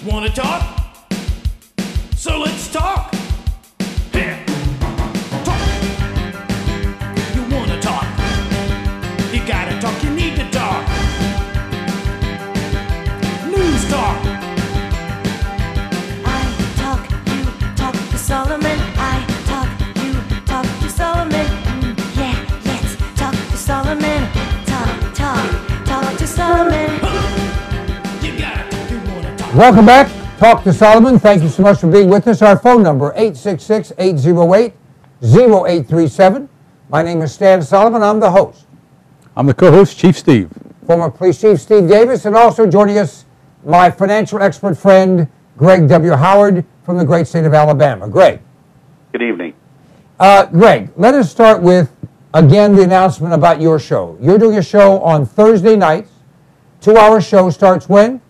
Wanna talk? So let's talk. Yeah. Talk. You wanna talk? You gotta talk, you need to talk. News talk. I talk, you talk to Solomon. I talk, you talk to Solomon. Yeah, let's talk to Solomon. Talk to Solomon. You gotta talk, you wanna talk. Welcome back. Talk to Solomon. Thank you so much for being with us. Our phone number, 866-808-0837. My name is Stan Solomon. I'm the host. I'm the co-host, Chief Steve. Former Police Chief Steve Davis, and also joining us, my financial expert friend, Greg W. Howard from the great state of Alabama. Greg. Good evening. Greg, let us start with, again, the announcement about your show. You're doing a show on Thursday nights. 2-hour show starts when?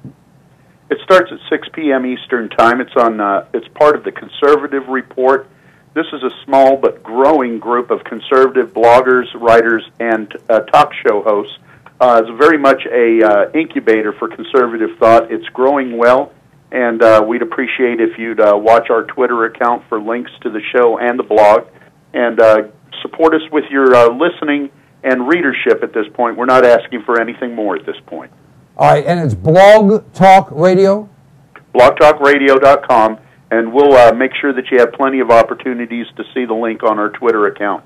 It starts at 6 p.m. Eastern Time. It's on. It's part of the Conservative Report. This is a small but growing group of conservative bloggers, writers, and talk show hosts. It's very much a incubator for conservative thought. It's growing well, and we'd appreciate if you'd watch our Twitter account for links to the show and the blog, and support us with your listening and readership at this point. We're not asking for anything more at this point. All right, and it's Blog Talk Radio? blogtalkradio.com, and we'll make sure that you have plenty of opportunities to see the link on our Twitter account.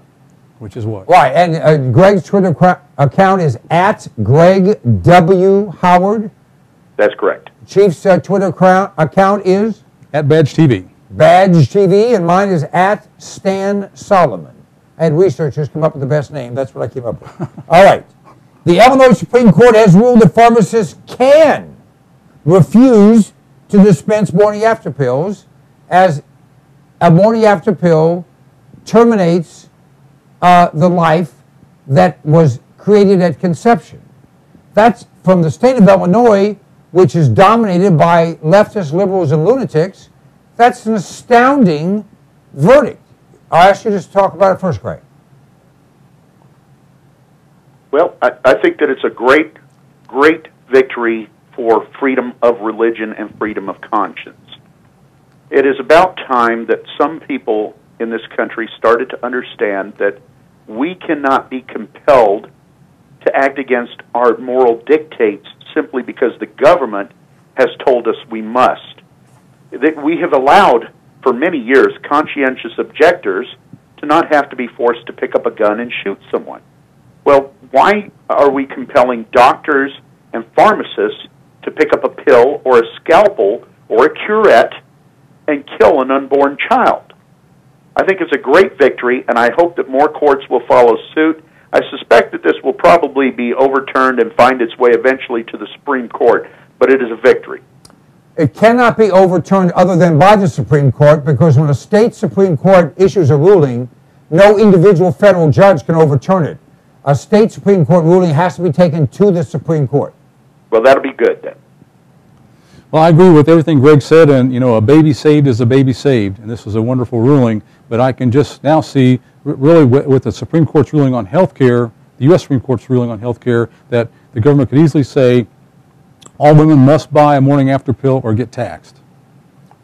Which is what? Right, and Greg's Twitter account is at Greg W. Howard. That's correct. Chief's Twitter account is? At Badge TV. Badge TV, and mine is at Stan Solomon. I had researchers come up with the best name. That's what I came up with. All right. The Illinois Supreme Court has ruled that pharmacists can refuse to dispense morning after pills, as a morning after pill terminates the life that was created at conception. That's from the state of Illinois, which is dominated by leftist liberals and lunatics. That's an astounding verdict. I'll ask you to talk about it first, Greg. Well, I think that it's a great victory for freedom of religion and freedom of conscience. It is about time that some people in this country started to understand that we cannot be compelled to act against our moral dictates simply because the government has told us we must. That we have allowed for many years conscientious objectors to not have to be forced to pick up a gun and shoot someone. Well, why are we compelling doctors and pharmacists to pick up a pill or a scalpel or a curette and kill an unborn child? I think it's a great victory, and I hope that more courts will follow suit. I suspect that this will probably be overturned and find its way eventually to the Supreme Court, but it is a victory. It cannot be overturned other than by the Supreme Court, because when a state Supreme Court issues a ruling, no individual federal judge can overturn it. A state Supreme Court ruling has to be taken to the Supreme Court. Well, that'll be good then. Well, I agree with everything Greg said, and you know, a baby saved is a baby saved, and this was a wonderful ruling. But I can just now see, really, with the Supreme Court's ruling on health care, the U.S. Supreme Court's ruling on health care, that the government could easily say all women must buy a morning after pill or get taxed.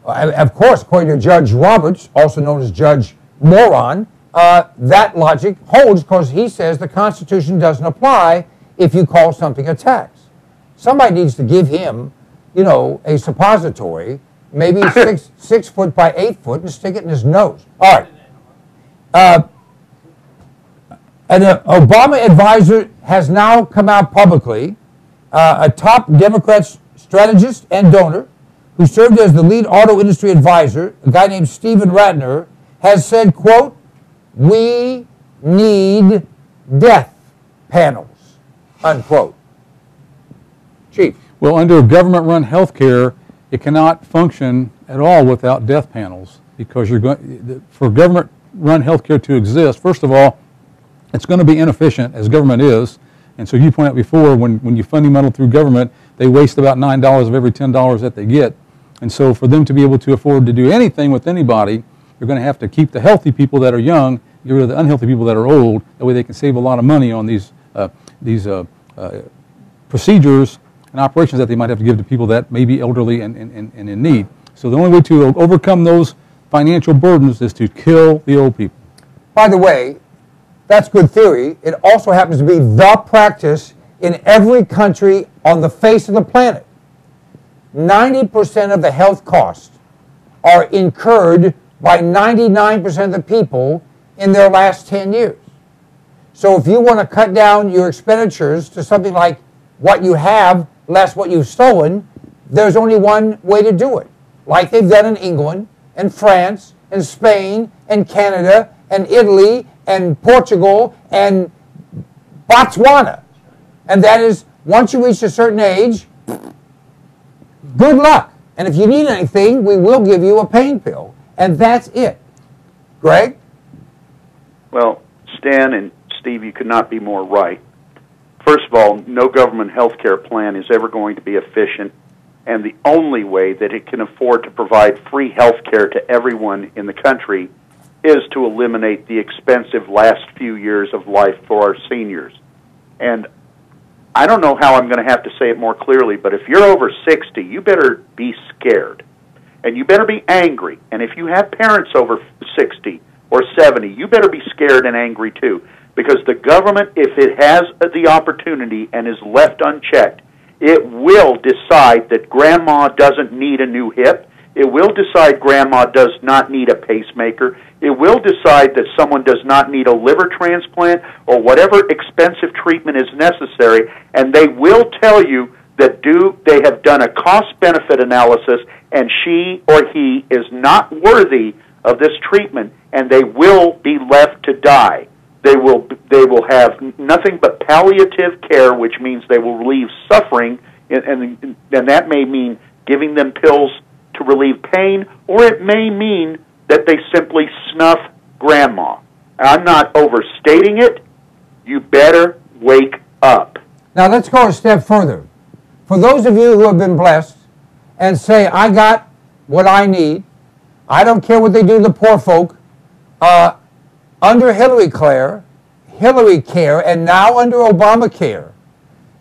Of course, according to Judge Roberts, also known as Judge Moron, that logic holds, because he says the Constitution doesn't apply if you call something a tax. Somebody needs to give him, you know, a suppository, maybe 6 foot by 8 foot, and stick it in his nose. All right. An Obama advisor has now come out publicly, a top Democrat strategist and donor who served as the lead auto industry advisor, a guy named Stephen Ratner, has said, quote, "We need death panels," unquote. Chief. Well, under government-run health care, it cannot function at all without death panels, because you're going, for government-run health care to exist, first of all, it's going to be inefficient, as government is. And so you pointed out before, when you fundamental through government, they waste about $9 of every $10 that they get. And so for them to be able to afford to do anything with anybody, you're going to have to keep the healthy people that are young, get rid of the unhealthy people that are old. That way they can save a lot of money on these procedures and operations that they might have to give to people that may be elderly and in need. So the only way to overcome those financial burdens is to kill the old people. By the way, that's good theory. It also happens to be the practice in every country on the face of the planet. 90% of the health costs are incurred by 99% of the people in their last 10 years. So if you want to cut down your expenditures to something like what you have less what you've stolen, there's only one way to do it, like they've done in England and France and Spain and Canada and Italy and Portugal and Botswana. And that is, once you reach a certain age, good luck. And if you need anything, we will give you a pain pill. And that's it. Greg? Well, Stan and Steve, you could not be more right. First of all, no government health care plan is ever going to be efficient, and the only way that it can afford to provide free health care to everyone in the country is to eliminate the expensive last few years of life for our seniors. And I don't know how I'm going to have to say it more clearly, but if you're over 60, you better be scared, and you better be angry. And if you have parents over 60 or 70, you better be scared and angry too, because the government, if it has the opportunity and is left unchecked, it will decide that grandma doesn't need a new hip. It will decide grandma does not need a pacemaker. It will decide that someone does not need a liver transplant or whatever expensive treatment is necessary, and they will tell you that they have done a cost-benefit analysis and she or he is not worthy of this treatment, and they will be left to die. They will have nothing but palliative care, which means they will relieve suffering, and that may mean giving them pills to relieve pain, or it may mean that they simply snuff grandma. I'm not overstating it. You better wake up. Now let's go a step further. For those of you who have been blessed and say, I got what I need, I don't care what they do to the poor folk, under Hillary Care, and now under Obamacare,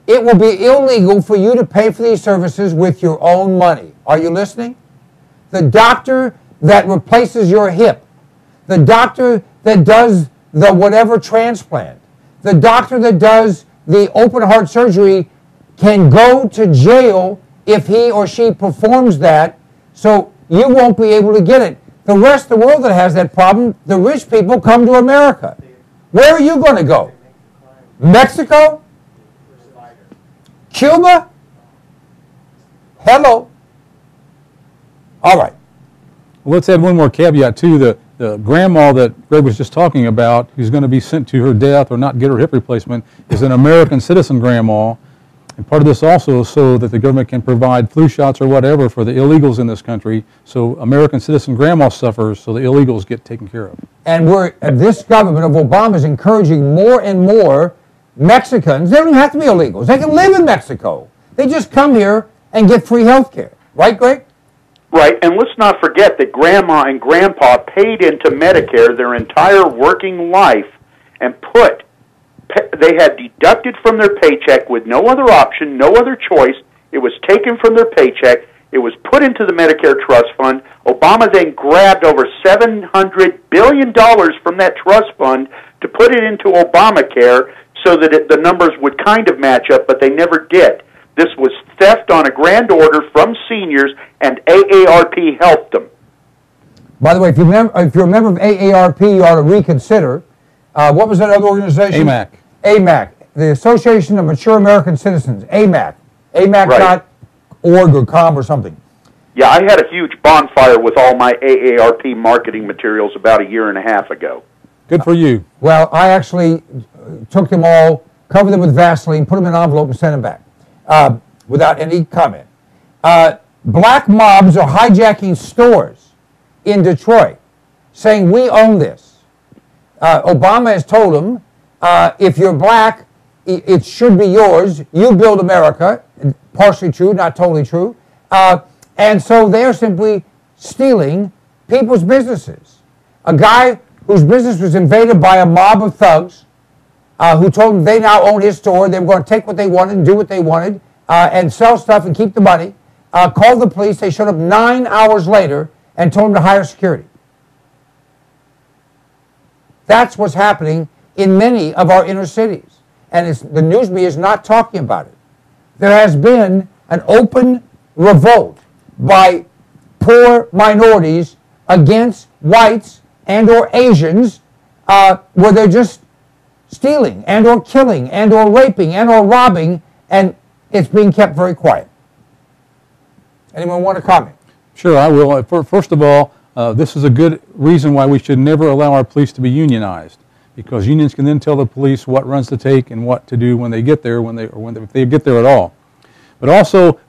it will be illegal for you to pay for these services with your own money. Are you listening? The doctor that replaces your hip, the doctor that does the whatever transplant, the doctor that does the open heart surgery can go to jail if he or she performs that, so you won't be able to get it. The rest of the world that has that problem, the rich people come to America. Where are you going to go? Mexico? Cuba? Hello? All right. Well, let's add one more caveat too. The grandma that Greg was just talking about, who's going to be sent to her death or not get her hip replacement, is an American citizen grandma. And part of this also is so that the government can provide flu shots or whatever for the illegals in this country. So American citizen grandma suffers, so the illegals get taken care of. And this government of Obama is encouraging more and more Mexicans. They don't even have to be illegals. They can live in Mexico. They just come here and get free health care. Right, Greg? Right, and let's not forget that Grandma and Grandpa paid into Medicare their entire working life and they had deducted from their paycheck with no other option, no other choice. It was taken from their paycheck. It was put into the Medicare Trust Fund. Obama then grabbed over $700 billion from that trust fund to put it into Obamacare so that the numbers would kind of match up, but they never did. This was theft on a grand order from seniors, and AARP helped them. By the way, if you're a member of AARP, you ought to reconsider. What was that other organization? AMAC. AMAC, the Association of Mature American Citizens, AMAC. AMAC.org or com or something. Yeah, I had a huge bonfire with all my AARP marketing materials about a year and a half ago. Good for you. Well, I actually took them all, covered them with Vaseline, put them in an envelope, and sent them back without any comment. Black mobs are hijacking stores in Detroit, saying, we own this. Obama has told them, if you're black, it should be yours. You build America. Partially true, not totally true. And so they're simply stealing people's businesses. A guy whose business was invaded by a mob of thugs who told him they now own his store. They were going to take what they wanted and do what they wanted. and sell stuff and keep the money, called the police. They showed up 9 hours later and told them to hire security. That's what's happening in many of our inner cities. And the news media is not talking about it. There has been an open revolt by poor minorities against whites and or Asians, where they're just stealing and or killing and or raping and or robbing, and it's being kept very quiet. Anyone want to comment? Sure, I will. First of all, this is a good reason why we should never allow our police to be unionized, because unions can then tell the police what runs to take and what to do when they get there, if they get there at all. But also,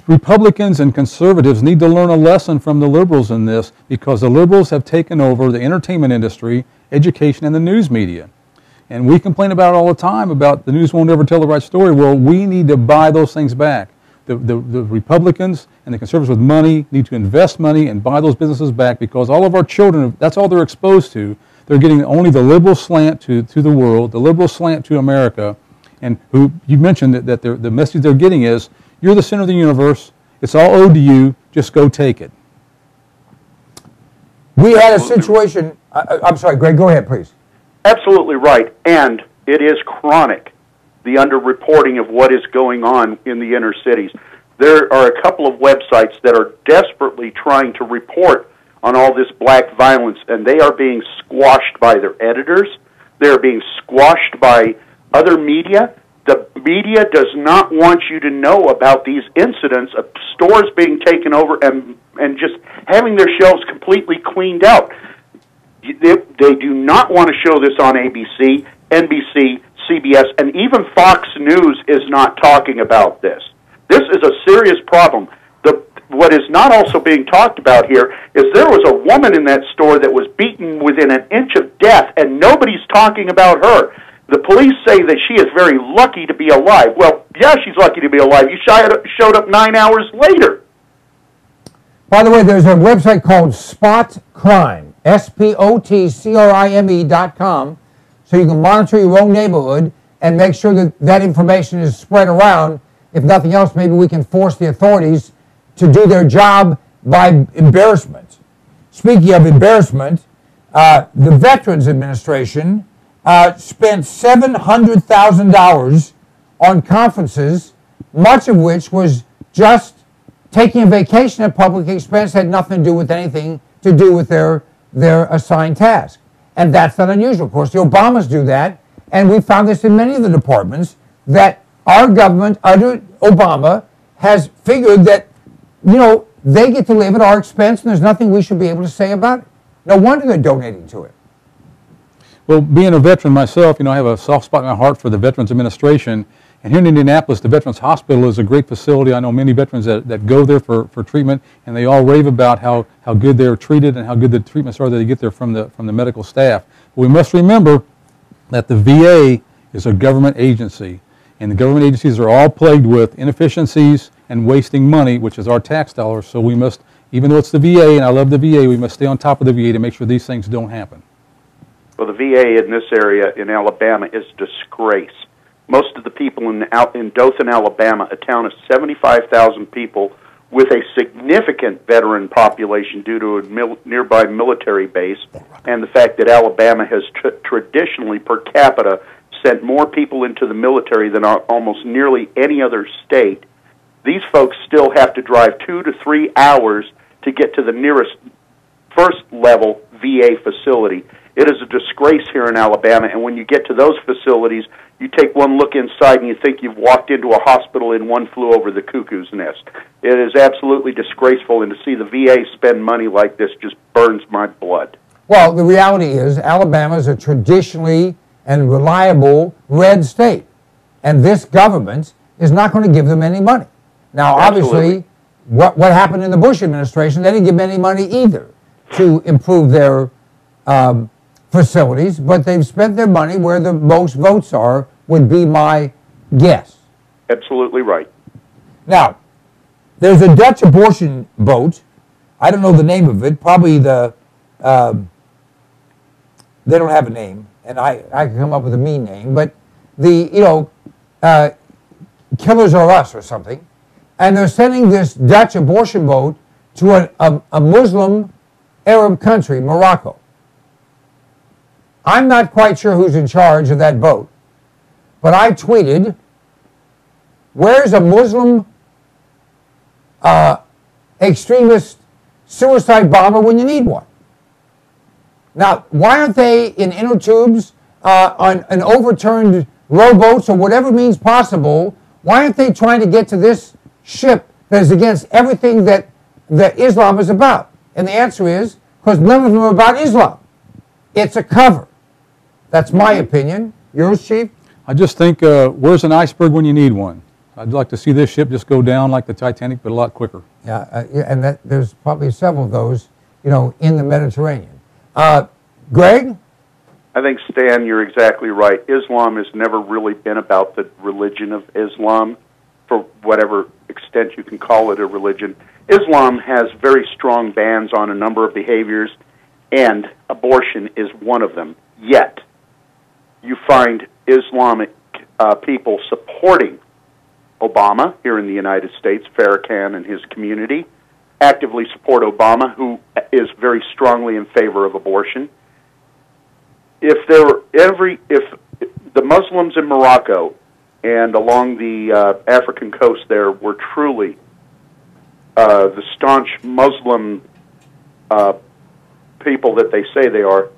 Republicans and conservatives need to learn a lesson from the liberals in this, because the liberals have taken over the entertainment industry, education, and the news media. And we complain about it all the time about the news won't ever tell the right story. Well, we need to buy those things back. The Republicans and the conservatives with money need to invest money and buy those businesses back, because all of our children, that's all they're exposed to. They're getting only the liberal slant to the world, the liberal slant to America, and who you mentioned that the message they're getting is, you're the center of the universe, it's all owed to you, just go take it. We had a situation, I'm sorry, Greg, go ahead, please. Absolutely right, and it is chronic, the underreporting of what is going on in the inner cities. There are a couple of websites that are desperately trying to report on all this black violence, and they are being squashed by their editors. They are being squashed by other media. The media does not want you to know about these incidents of stores being taken over and just having their shelves completely cleaned out. They do not want to show this on ABC, NBC, CBS, and even Fox News is not talking about this. This is a serious problem. What is not also being talked about here is there was a woman in that store that was beaten within an inch of death, and nobody's talking about her. The police say that she is very lucky to be alive. Well, yeah, she's lucky to be alive. You showed up 9 hours later. By the way, there's a website called Spot Crime, SPOTCRIME.com, so you can monitor your own neighborhood and make sure that that information is spread around. If nothing else, maybe we can force the authorities to do their job by embarrassment. Speaking of embarrassment, the Veterans Administration spent $700,000 on conferences, much of which was just taking a vacation at public expense, had nothing to do with anything to do with their assigned task. And that's not unusual. Of course, the Obamas do that, and we found this in many of the departments, that our government, under Obama, has figured that, you know, they get to live at our expense, and there's nothing we should be able to say about it. No wonder they're donating to it. Well, being a veteran myself, you know, I have a soft spot in my heart for the Veterans Administration. And here in Indianapolis, the Veterans Hospital is a great facility. I know many veterans that go there for treatment, and they all rave about how good they're treated and how good the treatments are that they get there from the medical staff. But we must remember that the VA is a government agency, and the government agencies are all plagued with inefficiencies and wasting money, which is our tax dollars. So we must, even though it's the VA, and I love the VA, we must stay on top of the VA to make sure these things don't happen. Well, the VA in this area in Alabama is a disgrace. Most of the people in Dothan, Alabama, a town of 75,000 people with a significant veteran population due to a nearby military base, and the fact that Alabama has traditionally, per capita, sent more people into the military than almost nearly any other state. These folks still have to drive 2 to 3 hours to get to the nearest first-level VA facility. It is a disgrace here in Alabama, and when you get to those facilities, you take one look inside and you think you've walked into a hospital and one flew over the cuckoo's nest. It is absolutely disgraceful, and to see the VA spend money like this just burns my blood. Well, the reality is Alabama is a traditionally and reliable red state, and this government is not going to give them any money. Now, obviously, what happened in the Bush administration, they didn't give them any money either to improve their facilities, but they've spent their money where the most votes are, would be my guess. Absolutely right. Now, there's a Dutch abortion vote. I don't know the name of it. Probably they don't have a name, and I can come up with a mean name. But Killers Are Us or something, and they're sending this Dutch abortion boat to a Muslim Arab country, Morocco. I'm not quite sure who's in charge of that boat, but I tweeted, where's a Muslim extremist suicide bomber when you need one? Now, why aren't they in inner tubes, on overturned rowboats or whatever means possible? Why aren't they trying to get to this ship that is against everything that Islam is about? And the answer is, because none of them are about Islam. It's a cover. That's my opinion. Yours, Chief? I just think, where's an iceberg when you need one? I'd like to see this ship just go down like the Titanic, but a lot quicker. Yeah, and there's probably several of those, in the Mediterranean. Greg? I think, Stan, you're exactly right. Islam has never really been about the religion of Islam, for whatever extent you can call it a religion. Islam has very strong bans on a number of behaviors, and abortion is one of them. Yet, you find Islamic people supporting Obama here in the United States, Farrakhan and his community, actively support Obama, who is very strongly in favor of abortion. If the Muslims in Morocco and along the African coast there were truly the staunch Muslim people that they say they are,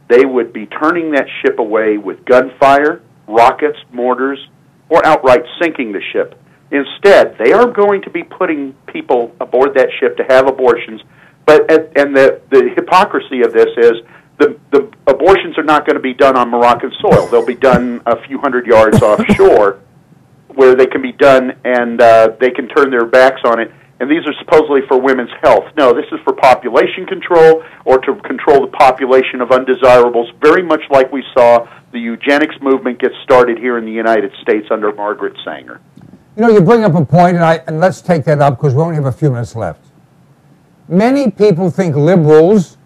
they would be turning that ship away with gunfire, rockets, mortars, or outright sinking the ship. Instead, they are going to be putting people aboard that ship to have abortions. And the hypocrisy of this is the abortions are not going to be done on Moroccan soil. They'll be done a few hundred yards offshore, where they can be done and they can turn their backs on it. And these are supposedly for women's health. No, this is for population control, or to control the population of undesirables, very much like we saw the eugenics movement get started here in the United States under Margaret Sanger. You bring up a point, and let's take that up because we only have a few minutes left. Many people think liberals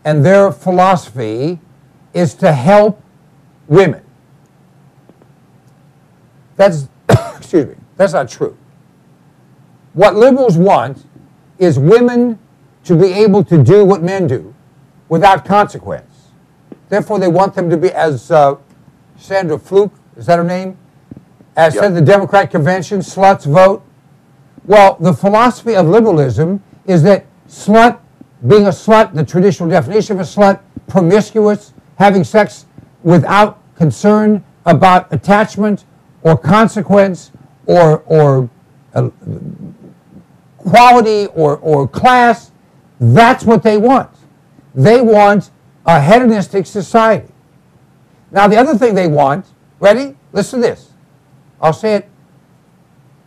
and their philosophy is to help women. That's, excuse me, that's not true. What liberals want is women to be able to do what men do without consequence. Therefore, they want them to be, as Sandra Fluke, is that her name? As said the Democratic Convention, sluts vote. Well, the philosophy of liberalism is that slut, being a slut, the traditional definition of a slut, promiscuous, having sex without concern about attachment or consequence or quality or class, that's what they want. They want a hedonistic society. Now, the other thing they want, ready? Listen to this. I'll say it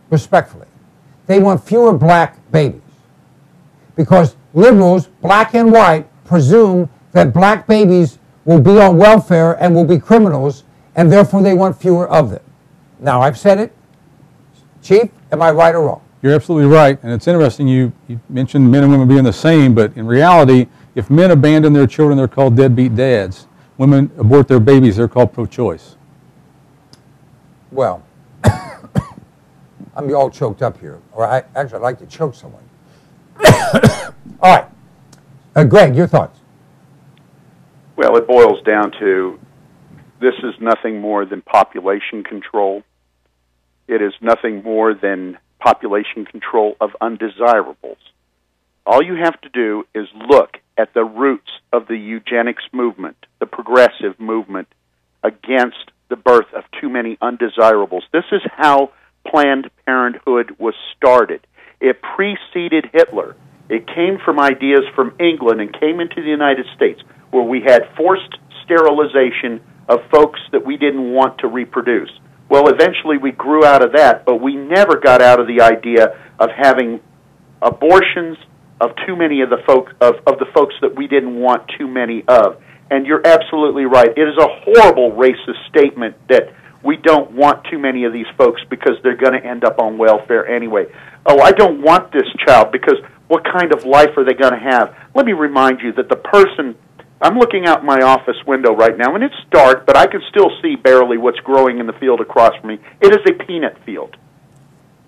respectfully. They want fewer black babies. Because liberals, black and white, presume that black babies will be on welfare and will be criminals, and therefore they want fewer of them. Now, I've said it. Chief, am I right or wrong? You're absolutely right, and it's interesting you mentioned men and women being the same, but in reality, if men abandon their children, they're called deadbeat dads. Women abort their babies, they're called pro-choice. Well, I'm all choked up here, or I'd like to choke someone. All right. Greg, your thoughts? Well, it boils down to this is nothing more than population control. It is nothing more than population control of undesirables. All you have to do is look at the roots of the eugenics movement, the progressive movement against the birth of too many undesirables. This is how Planned Parenthood was started. It preceded Hitler. It came from ideas from England and came into the United States, where we had forced sterilization of folks that we didn't want to reproduce. Well, eventually we grew out of that, but we never got out of the idea of having abortions of too many of the folks that we didn't want too many of. And you're absolutely right. It is a horrible racist statement that we don't want too many of these folks because they're going to end up on welfare anyway. Oh, I don't want this child because what kind of life are they going to have? Let me remind you that the person I'm looking out my office window right now, and it's dark, but I can still see barely what's growing in the field across from me. It is a peanut field.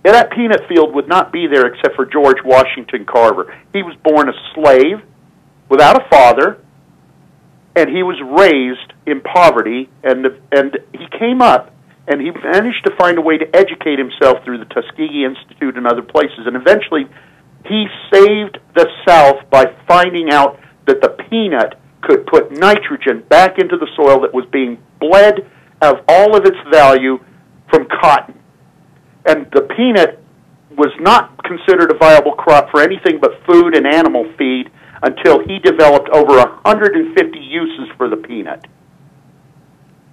And that peanut field would not be there except for George Washington Carver. He was born a slave, without a father, and he was raised in poverty, and he came up, and he managed to find a way to educate himself through the Tuskegee Institute and other places, and eventually he saved the South by finding out that the peanut could put nitrogen back into the soil that was being bled of all of its value from cotton. And the peanut was not considered a viable crop for anything but food and animal feed until he developed over 150 uses for the peanut.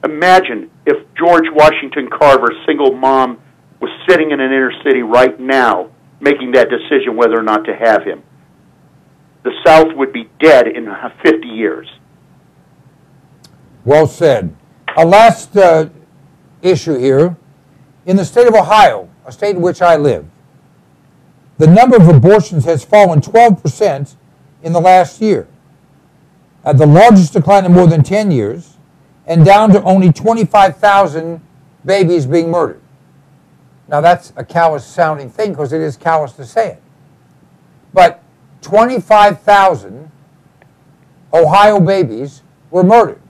Imagine if George Washington Carver, single mom, was sitting in an inner city right now making that decision whether or not to have him. The South would be dead in 50 years. Well said. A last issue here. In the state of Ohio, a state in which I live, the number of abortions has fallen 12% in the last year. The largest decline in more than 10 years, and down to only 25,000 babies being murdered. Now that's a callous sounding thing because it is callous to say it. But 25,000 Ohio babies were murdered.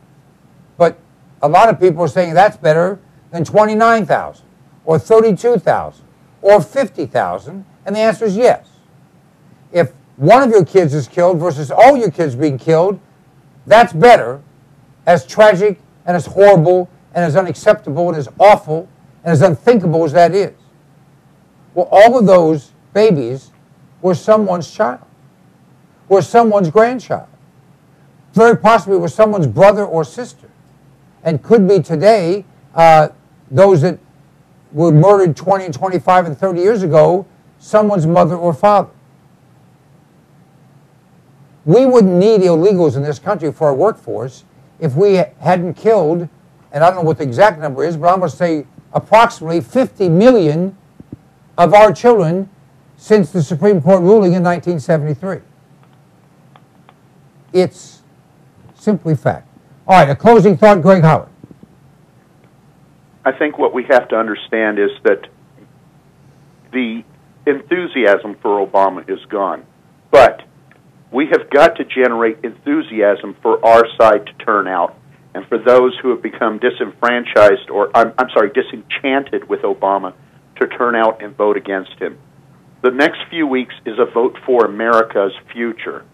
But a lot of people are saying that's better than 29,000 or 32,000 or 50,000, and the answer is yes. If one of your kids is killed versus all your kids being killed, that's better, as tragic and as horrible and as unacceptable and as awful and as unthinkable as that is. Well, all of those babies were someone's child, were someone's grandchild, very possibly were someone's brother or sister, and could be today those that were murdered 20 and 25 and 30 years ago, someone's mother or father. We wouldn't need illegals in this country for our workforce if we hadn't killed, and I don't know what the exact number is, but I'm going to say approximately 50 million of our children since the Supreme Court ruling in 1973. It's simply fact. All right, a closing thought, Greg Howard. I think what we have to understand is that the enthusiasm for Obama is gone. But we have got to generate enthusiasm for our side to turn out, and for those who have become disenfranchised or, disenchanted with Obama to turn out and vote against him. The next few weeks is a vote for America's future.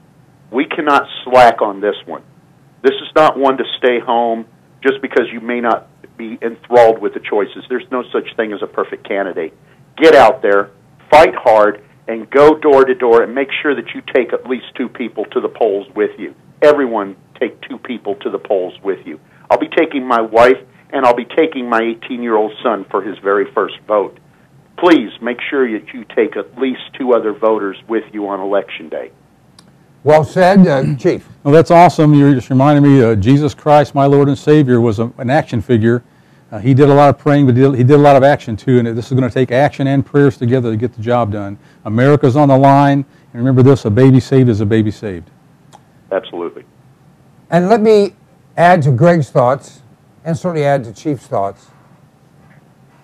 We cannot slack on this one. This is not one to stay home just because you may not be enthralled with the choices. There's no such thing as a perfect candidate. Get out there, fight hard, and go door to door and make sure that you take at least 2 people to the polls with you. Everyone take 2 people to the polls with you. I'll be taking my wife, and I'll be taking my 18-year-old son for his very first vote. Please make sure that you take at least 2 other voters with you on Election Day. Well said, Chief. Well, that's awesome. You just reminded me, Jesus Christ, my Lord and Savior, was an action figure. He did a lot of praying, but he did a lot of action too, and this is going to take action and prayers together to get the job done. America's on the line, and remember this, a baby saved is a baby saved. Absolutely. And let me add to Greg's thoughts, and certainly add to Chief's thoughts.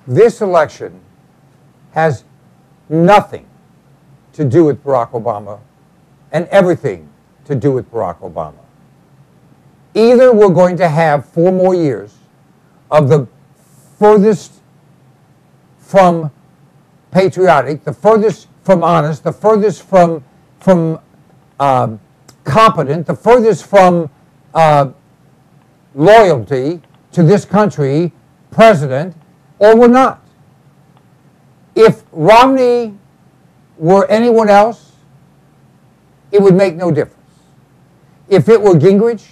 This election has nothing to do with Barack Obama and everything to do with Barack Obama. Either we're going to have 4 more years of the furthest from patriotic, the furthest from honest, the furthest from competent, the furthest from loyalty to this country president, or we're not. If Romney were anyone else, it would make no difference. If it were Gingrich,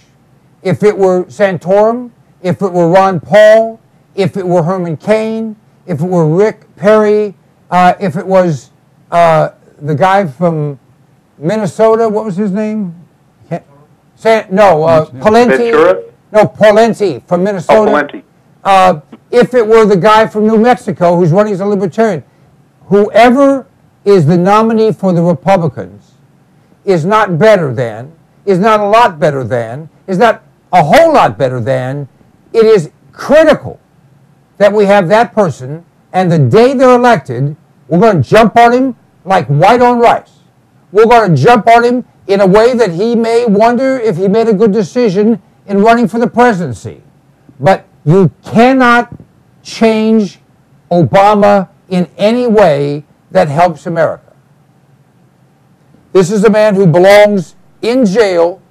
if it were Santorum, if it were Ron Paul, if it were Herman Cain, if it were Rick Perry, if it was the guy from Minnesota, what was his name? Pawlenty. No, Pawlenty from Minnesota. Oh, Pawlenty. If it were the guy from New Mexico who's running as a libertarian, whoever is the nominee for the Republicans is not better than, is not a lot better than, is not a whole lot better than. It is critical that we have that person, and the day they're elected, we're going to jump on him like white on rice. We're going to jump on him in a way that he may wonder if he made a good decision in running for the presidency. But you cannot change Obama in any way that helps America. This is a man who belongs in jail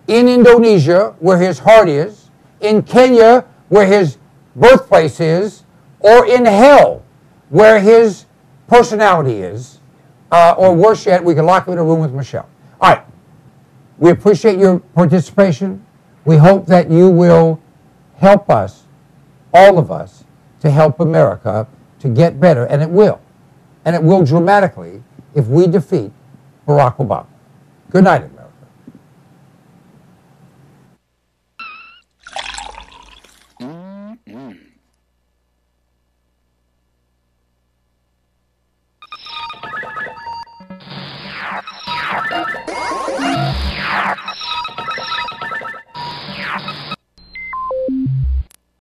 in Indonesia, where his heart is, in Kenya, where his birthplace is, or in hell, where his personality is, or worse yet, we can lock him in a room with Michelle. All right. We appreciate your participation. We hope that you will help us, all of us, to help America to get better, and it will. And it will dramatically if we defeat Barack Obama. Good night, America. Mm-mm.